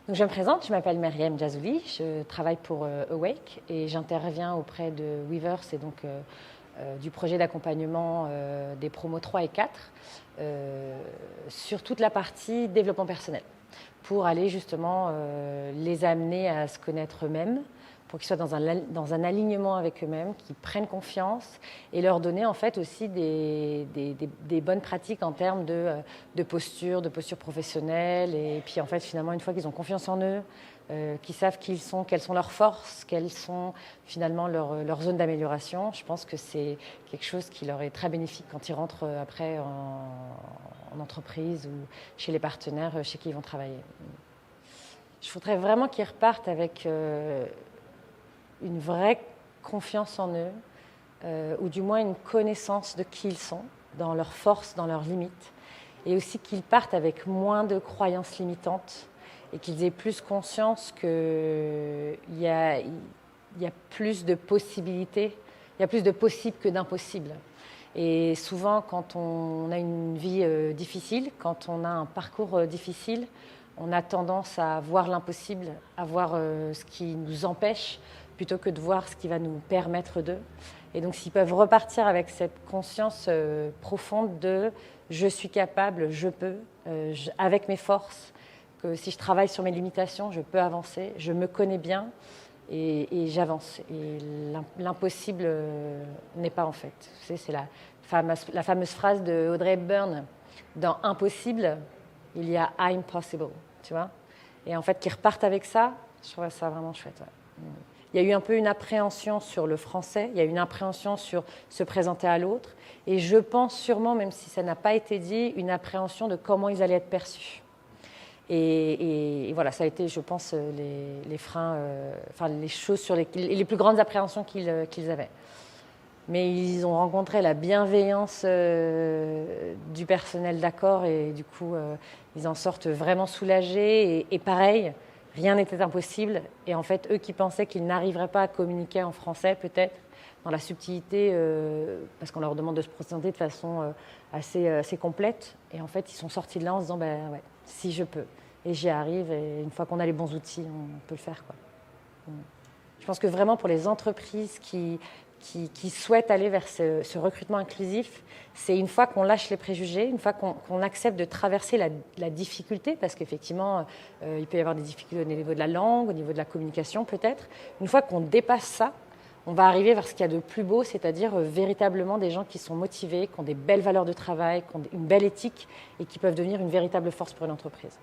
Donc, je me présente, je m'appelle Meriem Djazouli, je travaille pour Awake et j'interviens auprès de Weavers et donc du projet d'accompagnement des promos 3 et 4 sur toute la partie développement personnel pour aller justement les amener à se connaître eux-mêmes, pour qu'ils soient dans un alignement avec eux-mêmes, qu'ils prennent confiance et leur donner en fait aussi des bonnes pratiques en termes de posture professionnelle. Et puis en fait finalement une fois qu'ils ont confiance en eux, qu'ils savent qui ils sont, quelles sont leurs forces, quelles sont finalement leurs zones d'amélioration, je pense que c'est quelque chose qui leur est très bénéfique quand ils rentrent après en entreprise ou chez les partenaires chez qui ils vont travailler. Je voudrais vraiment qu'ils repartent avec une vraie confiance en eux, ou du moins une connaissance de qui ils sont, dans leurs forces, dans leurs limites, et aussi qu'ils partent avec moins de croyances limitantes et qu'ils aient plus conscience qu'il y a plus de possibilités, il y a plus de possibles que d'impossibles. Et souvent, quand on a une vie difficile, quand on a un parcours difficile, on a tendance à voir l'impossible, à voir ce qui nous empêche, plutôt que de voir ce qui va nous permettre d'eux. Et donc, s'ils peuvent repartir avec cette conscience profonde de « je suis capable, je peux, avec mes forces », que si je travaille sur mes limitations, je peux avancer, je me connais bien et j'avance. Et l'impossible n'est pas en fait. C'est la fameuse phrase de Audrey Hepburn. Dans « Impossible », il y a « I'm possible », tu vois. Et en fait, qu'ils repartent avec ça, je trouve ça vraiment chouette. Ouais. Il y a eu un peu une appréhension sur le français, il y a eu une appréhension sur se présenter à l'autre, et je pense sûrement, même si ça n'a pas été dit, une appréhension de comment ils allaient être perçus. Et voilà, ça a été, je pense, les freins, enfin les choses sur les plus grandes appréhensions qu'ils avaient. Mais ils ont rencontré la bienveillance du personnel d'accord et du coup, ils en sortent vraiment soulagés. Et pareil, rien n'était impossible. Et en fait, eux qui pensaient qu'ils n'arriveraient pas à communiquer en français, peut-être, dans la subtilité, parce qu'on leur demande de se présenter de façon assez complète. Et en fait, ils sont sortis de là en se disant, ben ouais, si je peux. Et j'y arrive. Et une fois qu'on a les bons outils, on peut le faire, quoi. Je pense que vraiment pour les entreprises qui souhaitent aller vers ce recrutement inclusif, c'est une fois qu'on lâche les préjugés, une fois qu'on accepte de traverser la difficulté, parce qu'effectivement, il peut y avoir des difficultés au niveau de la langue, au niveau de la communication peut-être. Une fois qu'on dépasse ça, on va arriver vers ce qu'il y a de plus beau, c'est-à-dire véritablement des gens qui sont motivés, qui ont des belles valeurs de travail, qui ont une belle éthique et qui peuvent devenir une véritable force pour une entreprise.